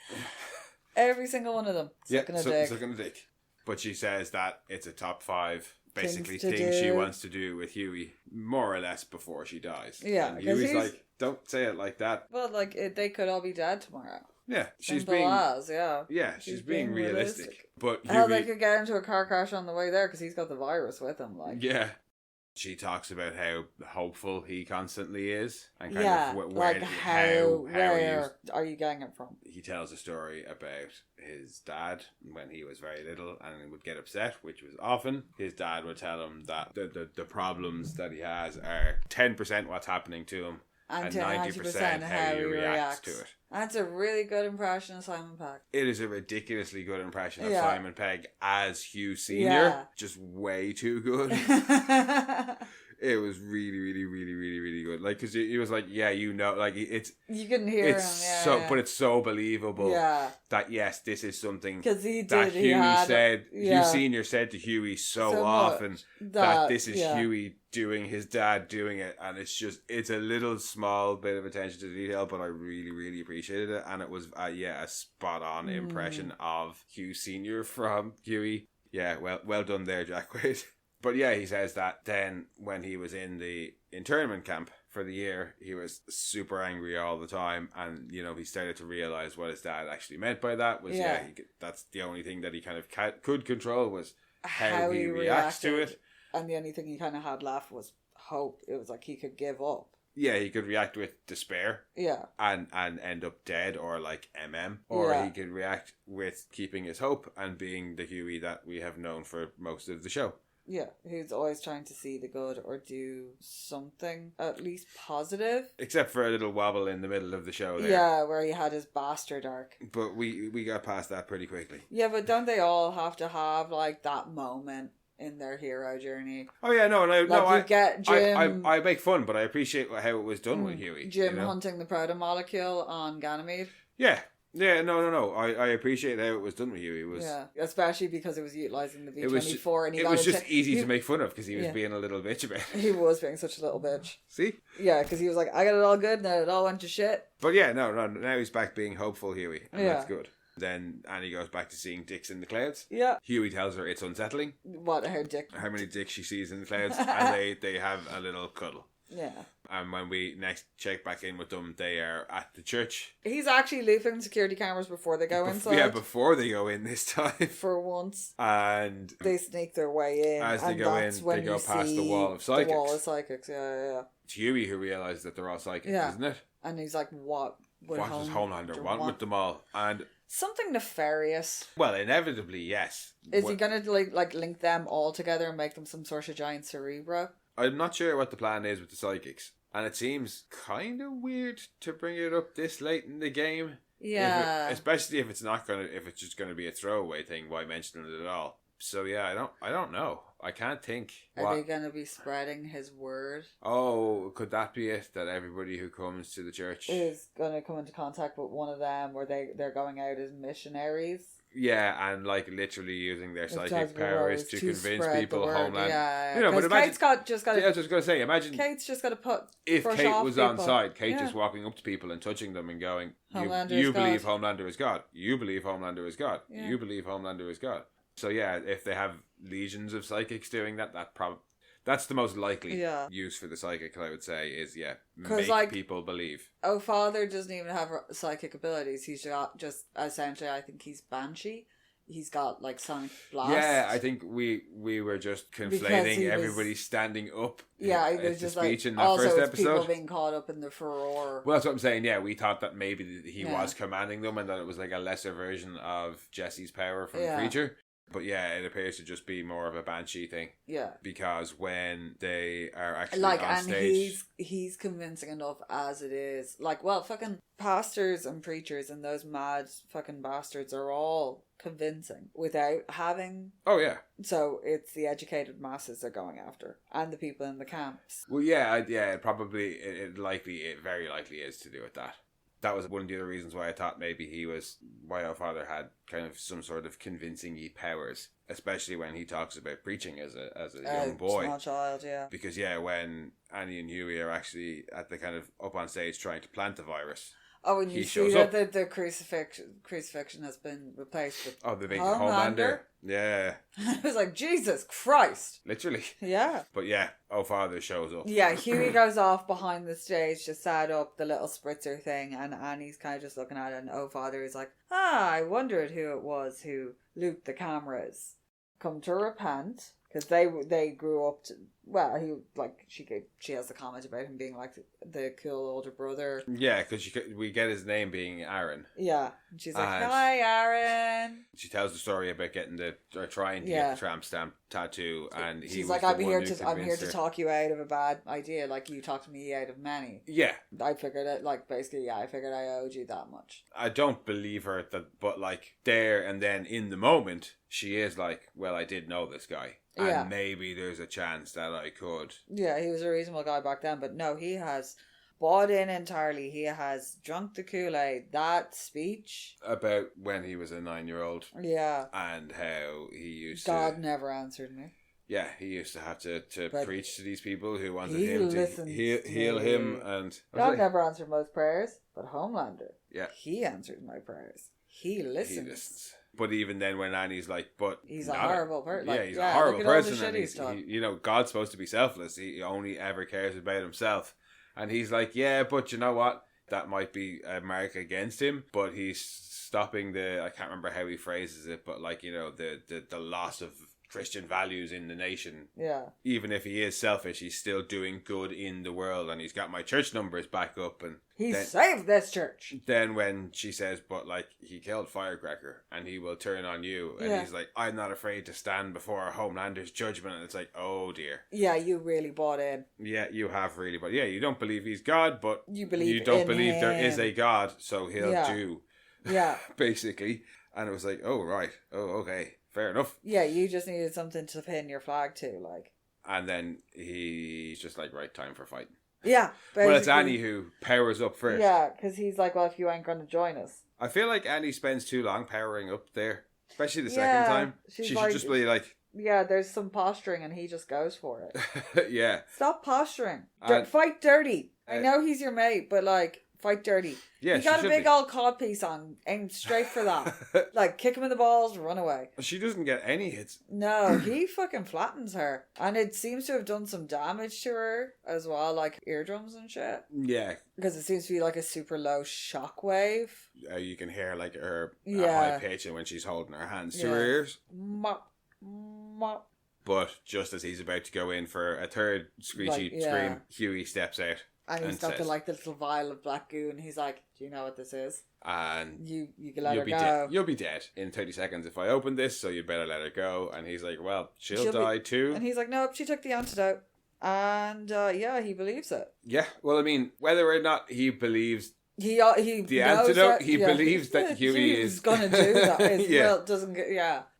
Every single one of them sucking a dick. But she says that it's a top 5 basically things she wants to do with Huey, more or less, before she dies. Yeah, and Huey's like, don't say it like that. Well, like, they could all be dead tomorrow. Yeah, she's being realistic. But Huey, they could get into a car crash on the way there because he's got the virus with him. Like, yeah. She talks about how hopeful he constantly is, and kind of where are you getting it from? He tells a story about his dad when he was very little and would get upset, which was often. His dad would tell him that the problems that he has are 10% what's happening to him, and 90% how he reacts to it. That's a really good impression of Simon Pegg. It is a ridiculously good impression of Simon Pegg as Hugh Senior. Yeah. Just way too good. It was really, really, really, really, really good. Like, because he was like, yeah, you know, like, it's... You couldn't hear him, But it's so believable that, yes, this is something that Hugh Senior said to Huey so often that this is Huey doing his dad doing it, and it's a little small bit of attention to detail, but I really, really appreciated it, and it was, a spot-on impression of Hugh Senior from Huey. Yeah, well done there, Jack Wade. But yeah, he says that then when he was in the internment camp for the year, he was super angry all the time. And, you know, he started to realize what his dad actually meant by that was, that's the only thing that he kind of could control was how he reacts to it. And the only thing he kind of had left was hope. It was like he could give up. Yeah, he could react with despair. Yeah. And end up dead or like Or he could react with keeping his hope and being the Huey that we have known for most of the show. Yeah, who's always trying to see the good or do something at least positive. Except for a little wobble in the middle of the show there. Yeah, where he had his bastard arc. But we got past that pretty quickly. Yeah, but don't they all have to have like that moment in their hero journey? Oh yeah, I make fun, but I appreciate how it was done with Huey. Jim hunting the proto-molecule on Ganymede. Yeah. Yeah, no. I appreciate how it was done with Huey. It was, especially because it was utilising the V24 and he got was just easy to make fun of because he was being a little bitch about it. He was being such a little bitch. See? Yeah, because he was like, I got it all good and then it all went to shit. But yeah, no, now he's back being hopeful, Huey, and that's good. Then Annie goes back to seeing dicks in the clouds. Yeah. Huey tells her it's unsettling. How many dicks she sees in the clouds, and they have a little cuddle. Yeah. And when we next check back in with them, they are at the church. He's actually looping security cameras before they go inside. Yeah, before they go in this time. For once. And they sneak their way in. As they go in, they go past the wall of psychics. The wall of psychics, yeah. It's Huey who realises that they're all psychics, isn't it? And he's like, what does Homelander want with them all? And something nefarious. Well, inevitably, yes. Is he going to like link them all together and make them some sort of giant Cerebro? I'm not sure what the plan is with the psychics. And it seems kind of weird to bring it up this late in the game. Yeah. Especially if it's just going to be a throwaway thing, why mention it at all? So yeah, I don't know. I can't think. Are they going to be spreading his word? Oh, could that be it? That everybody who comes to the church is going to come into contact with one of them, or they're going out as missionaries? Yeah, and like literally using their psychic powers to convince people Homeland. Yeah. You know, but imagine, Kate's just got to. I was just going to say, imagine Kate's just got to put. If Kate was people. On side, Kate just walking up to people and touching them and going, "You believe Homelander is God. You believe Homelander is God. Yeah. You believe Homelander is God." So yeah, if they have legions of psychics doing that's the most likely use for the psychic, I would say, is make people believe. Oh, Father doesn't even have psychic abilities. He's just essentially, I think he's Banshee. He's got like sonic blast. Yeah, I think we were just conflating everybody standing up. Yeah, it was just speech like in that first episode. People being caught up in the furore. Well, that's what I'm saying. Yeah, we thought that maybe he was commanding them, and that it was like a lesser version of Jesse's power from the Preacher. But yeah, it appears to just be more of a Banshee thing. Yeah. Because when they are actually on stage... he's convincing enough as it is. Like, well, fucking pastors and preachers and those mad fucking bastards are all convincing without having... Oh, yeah. So it's the educated masses they're going after. And the people in the camps. Well, yeah, it very likely is to do with that. That was one of the other reasons why I thought maybe why our father had kind of some sort of convincing-y powers, especially when he talks about preaching as a young boy. Small child, yeah. Because, when Annie and Huey are actually at the kind of up on stage trying to plant the virus. Oh, and you see that the crucifixion has been replaced with the big Homelander. Yeah. I was like, Jesus Christ. Literally. Yeah. But Father shows up. Yeah, Huey goes off behind the stage to set up the little spritzer thing, and Annie's kind of just looking at it, and Father is like, I wondered who it was who looped the cameras. Come to repent. Because they grew up to... Well, she has the comment about him being like the cool older brother. Yeah, because we get his name being Aaron. Yeah. And she's like, hi, Aaron. She tells the story about trying to get the tramp stamp tattoo, and she's like, I'm here to talk you out of a bad idea, like you talked me out of many. Yeah. I figured it, I figured I owed you that much. I don't believe her, but there and then in the moment, she is like, well, I did know this guy. And maybe there's a chance that I could. Yeah, he was a reasonable guy back then, but no, he has bought in entirely. He has drunk the Kool-Aid. That speech about when he was a 9-year-old. Yeah. And how he used God never answered me. Yeah, he used to have to preach to these people who wanted him to heal him. And God never answered most prayers, but Homelander. Yeah. He answers my prayers. He listens. But even then, when Annie's like, but he's a horrible person. He's a horrible person. And God's supposed to be selfless. He only ever cares about himself. And he's like, yeah, but you know what? That might be a mark against him. But he's stopping I can't remember how he phrases it, but the loss of Christian values in the nation. Yeah. Even if he is selfish, he's still doing good in the world, and he's got my church numbers back up, and he saved this church. Then when she says, but he killed Firecracker and he will turn on you, and he's like, I'm not afraid to stand before Homelander's judgment, and it's like, oh dear. Yeah, you really bought in. Yeah, you have really, but you don't believe he's God, but you don't believe there is a God, so he'll do. Yeah. Basically. And it was like, oh right, oh okay. Fair enough. Yeah, you just needed something to pin your flag to, And then he's just like, right, time for fighting. Yeah. Well, it's Annie who powers up first. Yeah, because he's like, well, if you ain't going to join us. I feel like Annie spends too long powering up there. Especially the second time. She should just be like... Yeah, there's some posturing and he just goes for it. Yeah. Stop posturing. Fight dirty. I know he's your mate, but like, fight dirty. Yeah, he got a big old codpiece on, aimed straight for that. Like, kick him in the balls, run away. She doesn't get any hits. No, he fucking flattens her. And it seems to have done some damage to her as well, like eardrums and shit. Yeah. Because it seems to be like a super low shockwave. You can hear like her high pitch when she's holding her hands to her ears. But just as he's about to go in for a third screechy scream, Huey steps out. And he's got like the little vial of black goo, and he's like, "Do you know what this is?" And you can let her go. You'll be dead in 30 seconds if I open this, so you better let her go. And he's like, "Well, she'll die too." And he's like, "Nope, she took the antidote." And he believes it. Yeah, well, I mean, whether or not he believes the antidote, he believes that Huey is gonna do that. Well, doesn't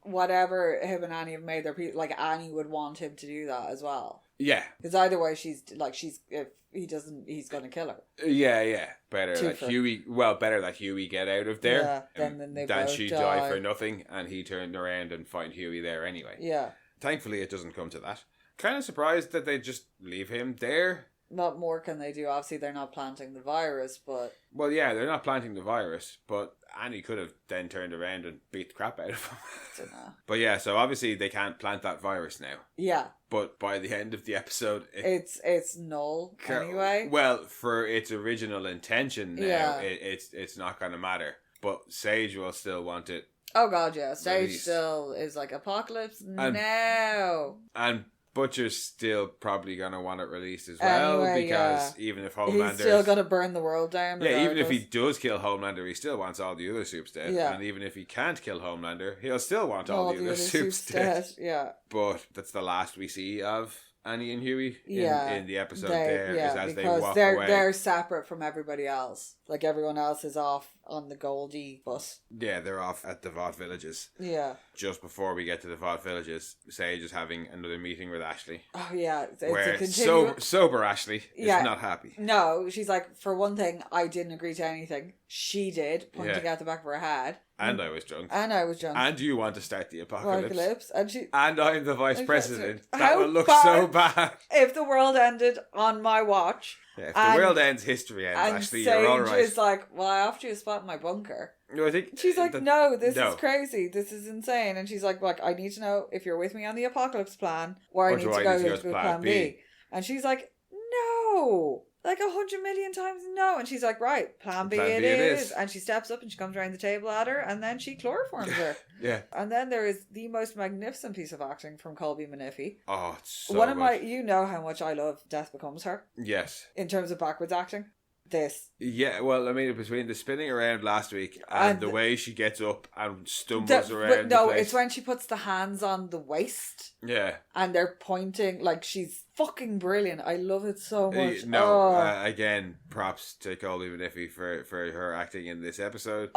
whatever him and Annie have made their like Annie would want him to do that as well. Yeah, because either way, if he doesn't, he's gonna kill her. Yeah. Better that Huey get out of there. Yeah, then they than both she die for nothing, and he turned around and find Huey there anyway. Yeah. Thankfully, it doesn't come to that. Kind of surprised that they just leave him there. What more can they do? Obviously, they're not planting the virus, but... Well, yeah, they're not planting the virus, but Annie could have then turned around and beat the crap out of him. I don't know. But yeah, so obviously they can't plant that virus now. Yeah. But by the end of the episode... It's null, anyway. Well, for its original intention now, it's not going to matter. But Sage will still want it. Oh god, yeah. Sage still is like, apocalypse now. And Butcher's still probably going to want it released as well, because even if Homelander... He's still going to burn the world down. Yeah, even if he does kill Homelander, he still wants all the other soups dead. Yeah. And even if he can't kill Homelander, he'll still want all the other soups dead. Yeah. But that's the last we see of Annie and Huey in the episode as they walk away. They're separate from everybody else. Like, everyone else is off on the Goldie bus. Yeah, they're off at the Vought Villages. Yeah. Just before we get to the Vought Villages, Sage is having another meeting with Ashley. Oh, yeah. It's where sober Ashley is not happy. No, she's like, for one thing, I didn't agree to anything. She did, pointing out the back of her head. And I was drunk. And you want to start the apocalypse. And I'm the vice president. That would look so bad. If the world ended on my watch. Yeah, if the world ends, history ends. Actually, you're all right. And Sage is like, well, I offered you a spot in my bunker. No, I think she's like, no, this is crazy. This is insane. And she's like, I need to know if you're with me on the apocalypse plan, or I need to go to plan B. And she's like, no. Like 100 million times no. And she's like, right, plan B it is. And she steps up and she comes around the table at her, and then she chloroforms her. Yeah. And then there is the most magnificent piece of acting from Colby Miniffy. Oh, it's so good. You know how much I love Death Becomes Her. Yes. In terms of backwards acting. This. Yeah, well, I mean, between the spinning around last week and the way she gets up and stumbles around the place. It's when she puts the hands on the waist. Yeah. And they're pointing, like, she's fucking brilliant. I love it so much. Again, props to Colby Miniffy for her acting in this episode.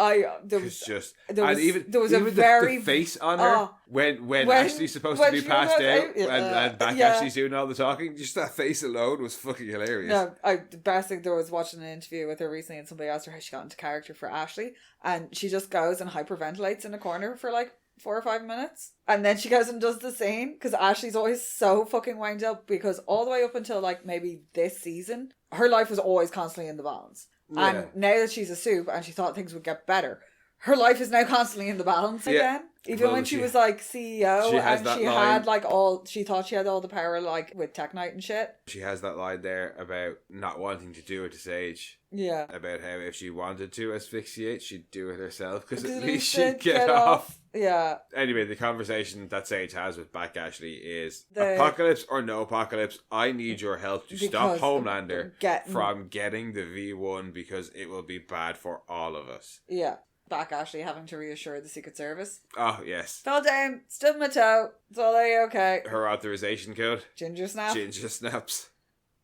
There was the face on her when Ashley's supposed to be passed out and back Ashley's doing all the talking. Just that face alone was fucking hilarious. No, the best thing, there was watching an interview with her recently, and somebody asked her how she got into character for Ashley, and she just goes and hyperventilates in a corner for like 4 or 5 minutes, and then she goes and does the scene, because Ashley's always so fucking wound up, because all the way up until like maybe this season, her life was always constantly in the balance. And now that she's a soup and she thought things would get better, her life is now constantly in the balance again. Even when she was like CEO she thought she had all the power, like with Tech Night and shit. She has that line there about not wanting to do it to Sage. Yeah. About how if she wanted to asphyxiate, she'd do it herself, because at least she'd get off. Yeah. Anyway, the conversation that Sage has with Back Ashley is, apocalypse or no apocalypse, I need your help to stop Homelander from getting the V1, because it will be bad for all of us. Yeah. Back Ashley having to reassure the Secret Service. Oh, yes. Fell down, stood my toe. It's all okay. Her authorization code. Ginger snaps.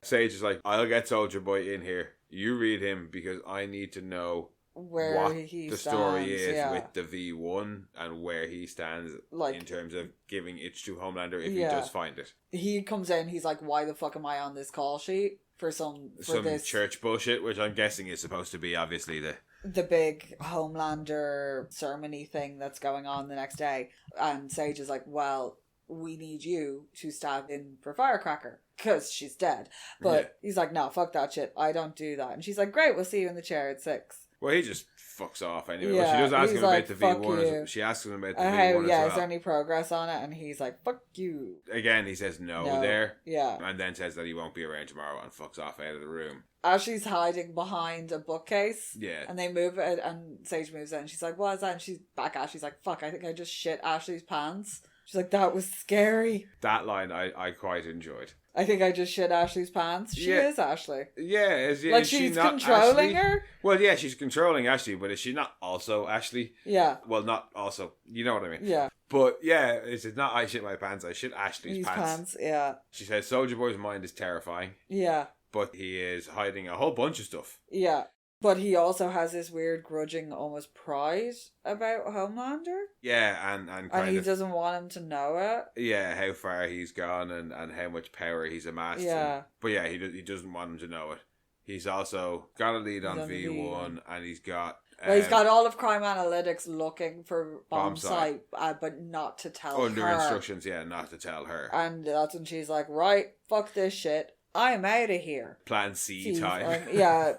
Sage is like, I'll get Soldier Boy in here. You read him, because I need to know what the story is with the V1 and where he stands, like, in terms of giving it to Homelander if he does find it. He comes in, he's like, why the fuck am I on this call sheet for some this church bullshit, which I'm guessing is supposed to be obviously the big Homelander ceremony thing that's going on the next day. And Sage is like, well, we need you to stab in for Firecracker because she's dead. But he's like, no, fuck that shit. I don't do that. And she's like, great, we'll see you in the chair at 6. Well, he just fucks off anyway. Yeah, well, she does ask him about the V1. She asks him about the V1 as well. Is there any progress on it? And he's like, fuck you. Again, he says no there. Yeah. And then says that he won't be around tomorrow and fucks off out of the room. Ashley's hiding behind a bookcase. Yeah. And they move it, and Sage moves in. And she's like, what is that? And she's back at Ashley's like, fuck, I think I just shit Ashley's pants. She's like, that was scary. That line I quite enjoyed. I think I just shit Ashley's pants. She is Ashley. Yeah. Is she's controlling her? Well, yeah, she's controlling Ashley, but is she not also Ashley? Yeah. Well, not also. You know what I mean? Yeah. But yeah, it's not I shit my pants, I shit Ashley's pants. Yeah. She says Soldier Boy's mind is terrifying. Yeah. But he is hiding a whole bunch of stuff. Yeah. But he also has this weird grudging almost pride about Homelander. Yeah, and he doesn't want him to know it. Yeah, how far he's gone and how much power he's amassed. Yeah. But yeah, he doesn't want him to know it. He's also got a lead on V1 and he's got... he's got all of Crime Analytics looking for bomb site, but not to tell her. Under instructions, not to tell her. And that's when she's like, right, fuck this shit. I'm out of here. Plan C time.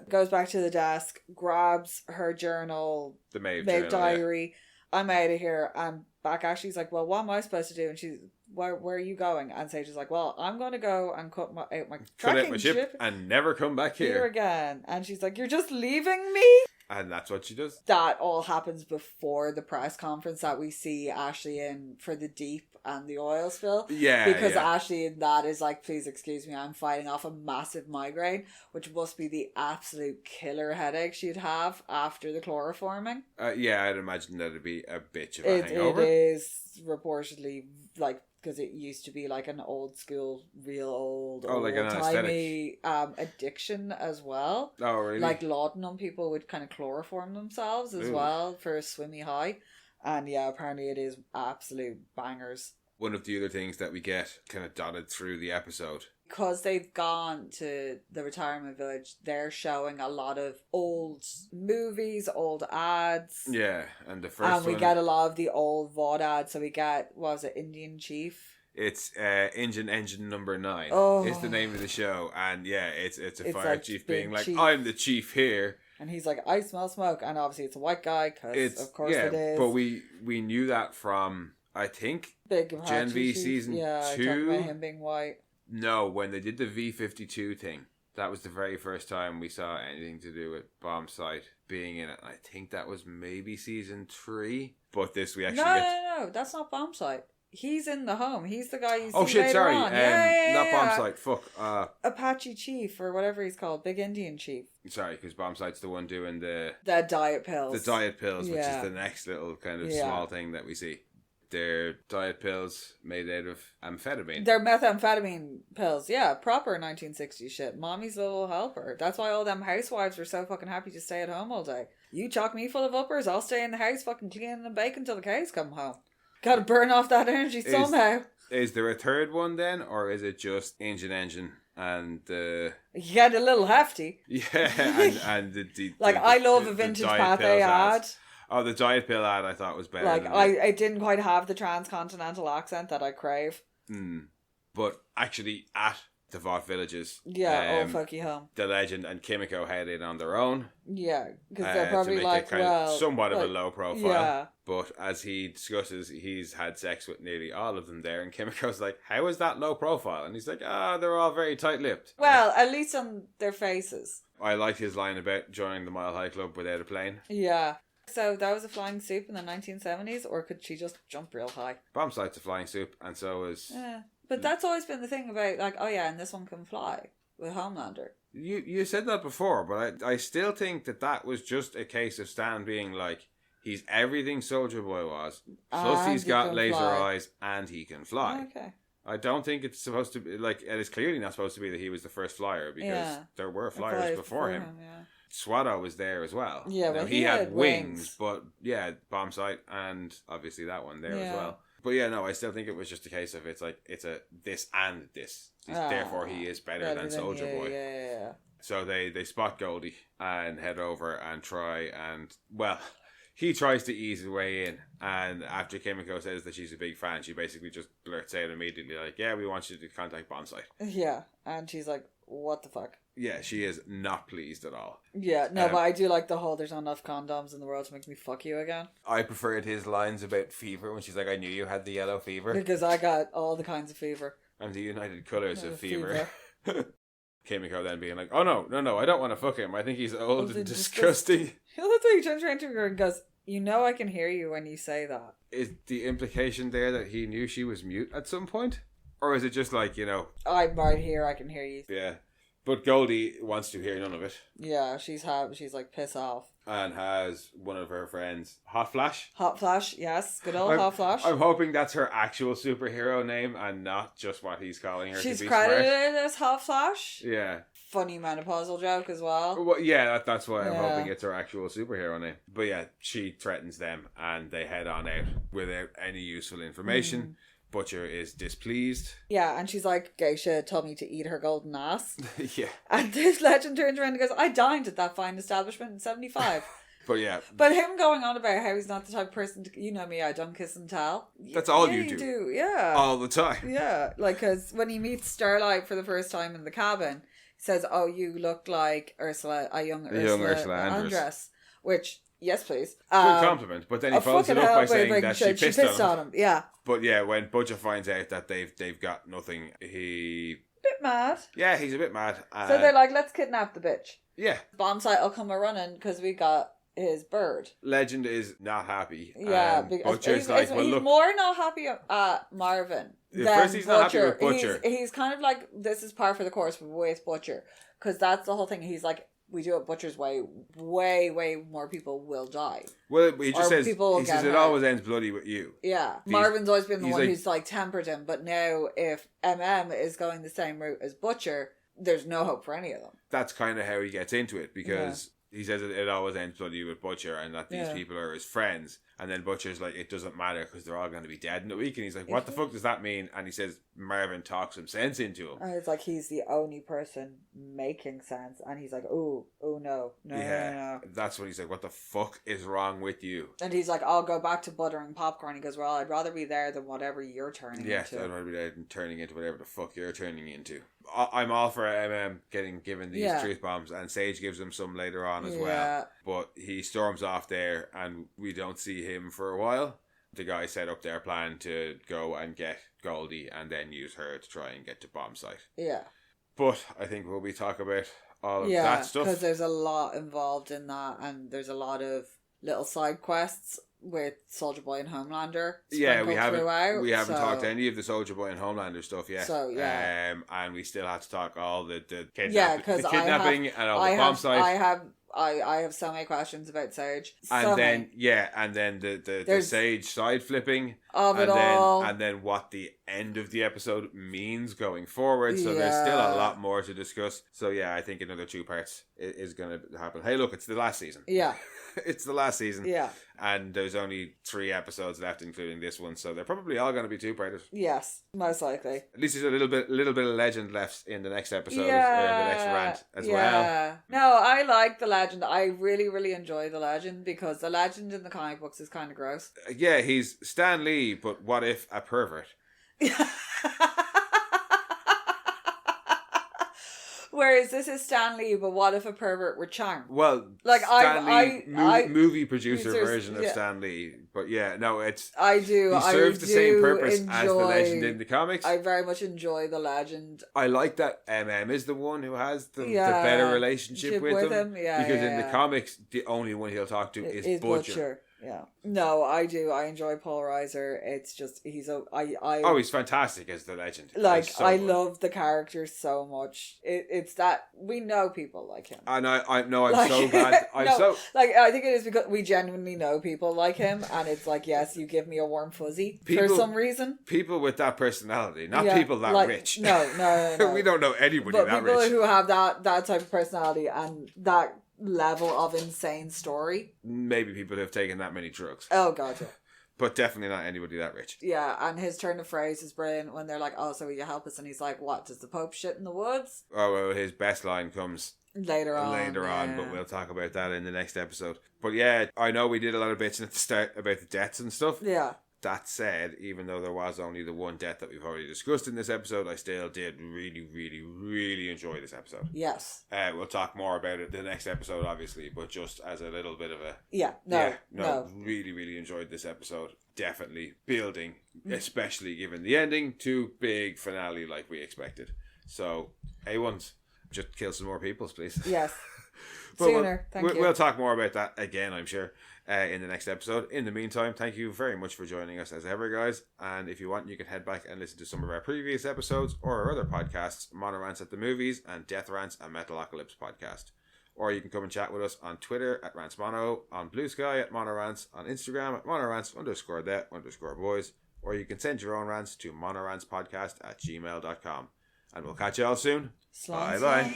Goes back to the desk, grabs her journal, the Maeve diary. Yeah. I'm out of here. And back Ashley's like, well, what am I supposed to do? And she's, where are you going? And Sage is like, well, I'm going to go and cut out my tracking ship and never come back here again. And she's like, you're just leaving me? And that's what she does. That all happens before the press conference that we see Ashley in for the Deep and the oil spill. Yeah. Because Ashley in that is like, please excuse me, I'm fighting off a massive migraine, which must be the absolute killer headache she'd have after the chloroforming. I'd imagine that it'd be a bitch of a hangover. It is reportedly like, because it used to be like an old school, real old like an timey addiction as well. Oh, really? Like laudanum people would kind of chloroform themselves as well for a swimmy high. And yeah, apparently it is absolute bangers. One of the other things that we get kind of dotted through the episode. Because they've gone to the retirement village, they're showing a lot of old movies, old ads. Yeah, and the first one... And we get a lot of the old VOD ads. So we get, what was it, Indian Chief? It's Engine Number 9. It's the name of the show. And yeah, it's a fire like chief being like, I'm the chief here. And he's like, I smell smoke. And obviously it's a white guy, because of course it is. But we knew that from, I think, Gen V Season 2. Yeah, talking about him being white. No, when they did the V-52 thing, that was the very first time we saw anything to do with Bomb Sight being in it. I think that was maybe Season 3. But this we actually No, that's not Bomb Sight. He's in the home. He's the guy you see later on. Not Bomb Sight. Fuck. Apache Chief, or whatever he's called. Big Indian Chief. Sorry, because Bomb Sight's the one doing the diet pills. The diet pills, which is the next little kind of small thing that we see. They're diet pills made out of amphetamine. They're methamphetamine pills. Yeah, proper 1960s shit. Mommy's little helper. That's why all them housewives were so fucking happy to stay at home all day. You chock me full of uppers, I'll stay in the house fucking cleaning and baking till the cows come home. Gotta burn off that energy somehow. Is there a third one then? Or is it just Engine and the... You get a little hefty. Yeah, and the I love a vintage Pathé ad. Oh, the diet pill ad I thought was better. I didn't quite have the transcontinental accent that I crave. But actually, at the Vought Villages, fuck you home. The Legend and Kimiko head in on their own. Yeah, because they're probably somewhat of a low profile. Yeah. But as he discusses, he's had sex with nearly all of them there, and Kimiko's like, "How is that low profile?" And he's like, they're all very tight-lipped. Well, at least on their faces. I liked his line about joining the Mile High Club without a plane. Yeah. So that was a flying soup in the 1970s, or could she just jump real high? Bomb Sight's a flying soup, and so is... Yeah, but that's always been the thing about, and this one can fly with Homelander. You said that before, but I still think that was just a case of Stan being like, he's everything Soldier Boy was, plus he's got laser eyes, and he can fly. Okay. I don't think it's supposed to be, it is clearly not supposed to be that he was the first flyer, because there were flyers before him. Swatto was there as well. Yeah, he had wings, but Bomb Sight and obviously that one there as well. But yeah, no, I still think it was just a case of it's a this and this. Therefore, he is better than Soldier Boy. Yeah. So they spot Goldie and head over and try and, well, he tries to ease his way in. And after Kimiko says that she's a big fan, she basically just blurts out immediately like, yeah, we want you to contact Bombsite. Yeah, and she's like, what the fuck? Yeah, she is not pleased at all. Yeah, no, but I do like the whole there's not enough condoms in the world to make me fuck you again. I preferred his lines about fever when she's like, I knew you had the yellow fever. Because I got all the kinds of fever. And the United Colours of fever. Kimiko then being like, oh no, I don't want to fuck him. I think he's old and disgusting. That's why he turns around to her and goes, you know I can hear you when you say that. Is the implication there that he knew she was mute at some point? Or is it just like, I'm right here, I can hear you. Yeah. But Goldie wants to hear none of it. Yeah, she's like, piss off. And has one of her friends, Hot Flash. Hot Flash, yes. Good old Hot Flash. I'm hoping that's her actual superhero name and not just what he's calling her. She's to be credited smart. as Hot Flash. Yeah. Funny menopausal joke as well. Well, yeah, that's why I'm hoping it's her actual superhero name. But yeah, she threatens them and they head on out without any useful information. Butcher is displeased. Yeah, and she's like, Geisha told me to eat her golden ass. Yeah. And this legend turns around and goes, I dined at that fine establishment in 75. But yeah. But him going on about how he's not the type of person to, you know me, I don't kiss and tell. That's all yeah, you do. Yeah. All the time. Yeah, like, because when he meets Starlight for the first time in the cabin, he says, oh, you look like Ursula, a young Ursula Andress. Which, yes, please. Good compliment. But then he follows it up by saying that she pissed on him. Yeah. But yeah, when Butcher finds out that they've got nothing, he... Bit mad. Yeah, he's a bit mad. So they're like, let's kidnap the bitch. Yeah. Bombsite will come a-running because we got his bird. Legend is not happy. Yeah. Butcher's like, well, he's look... more not happy at Marvin than First he's Butcher. not happy with Butcher. He's kind of like, this is par for the course with Butcher. Because that's the whole thing. He's like, we do it Butcher's way, way more people will die. Well, he just says, it hurt. always ends bloody with you. Yeah. Marvin's always been the one who's like tempered him, but now if is going the same route as Butcher, there's no hope for any of them. That's kind of how he gets into it, because he says it always ends bloody with Butcher and that these people are his friends. And then Butcher's like, it doesn't matter because they're all going to be dead in a week. And he's like, what the fuck does that mean? And he says Marvin talks some sense into him. And it's like, he's the only person making sense. And he's like, oh no. That's when he's like, what the fuck is wrong with you? And he's like, I'll go back to buttering popcorn. He goes, well, I'd rather be there than whatever you're turning into. Yes, I'd rather be there than turning into whatever the fuck you're turning into. I'm all for getting given these truth bombs, and Sage gives him some later on as well. But he storms off there and we don't see him for a while. The guys set up their plan to go and get Goldie and then use her to try and get to Bombsite. Yeah. But I think we'll be talking about all of that stuff. Because there's a lot involved in that, and there's a lot of little side quests with Soldier Boy and Homelander. Yeah, we haven't talked any of the Soldier Boy and Homelander stuff yet. So and we still have to talk all the kidnapping and all the Bombsite. I have so many questions about Sage. And then the Sage side flipping of it all. And then what the end of the episode means going forward. So there's still a lot more to discuss. So yeah, I think another 2 parts is going to happen. Hey, look, it's the last season. Yeah. It's the last season. Yeah. And there's only 3 episodes left, including this one. So they're probably all going to be 2-parters. Yes, most likely. At least there's a little bit of legend left in the next episode or the next rant as well. No, I like the legend. I really, really enjoy the legend because the legend in the comic books is kind of gross. Yeah, he's Stan Lee, but what if a pervert? Whereas this is Stan Lee, but what if a pervert were charmed? Well, like Stan Lee, movie producer version of Stan Lee. But yeah, no, it's... He serves the same purpose as the legend in the comics. I very much enjoy the legend. I like that is the one who has the better relationship with him. Because in the comics, the only one he'll talk to is Butcher. Yeah. No, I do. I enjoy Paul Reiser. It's just, he's fantastic as the legend. Like, I love the character so much. It's that we know people like him. And I'm so glad. I think it is because we genuinely know people like him, and it's like, yes, you give me a warm fuzzy for some reason. People with that personality, not people that rich. No. We don't know anybody that rich. But people who have that type of personality and that level of insane story. Maybe people who have taken that many drugs. Oh god, yeah. but definitely not anybody that rich. Yeah, and his turn of phrase is brilliant when they're like, "Oh, so will you help us?" And he's like, "What? Does the Pope shit in the woods?" Oh, well, his best line comes later on, but we'll talk about that in the next episode. But yeah, I know we did a lot of bitching at the start about the deaths and stuff. Yeah. That said, even though there was only the one death that we've already discussed in this episode, I still did really, really, really enjoy this episode. Yes. We'll talk more about it the next episode, obviously, but just as a little bit of a... No. Really, really enjoyed this episode. Definitely building, especially given the ending, to big finale like we expected. So, A1s, just kill some more people, please. Yes. Sooner, thank you. We'll talk more about that again, I'm sure, in the next episode. In the meantime, thank you very much for joining us as ever, guys. And if you want, you can head back and listen to some of our previous episodes or our other podcasts, Mono Rants at the Movies and Death Rants and Metalocalypse Podcast. Or you can come and chat with us on Twitter at rantsmono, on BlueSky at monorants, on Instagram at monorants_the_boys, or you can send your own rants to monorantspodcast@gmail.com. And we'll catch you all soon. Bye-bye.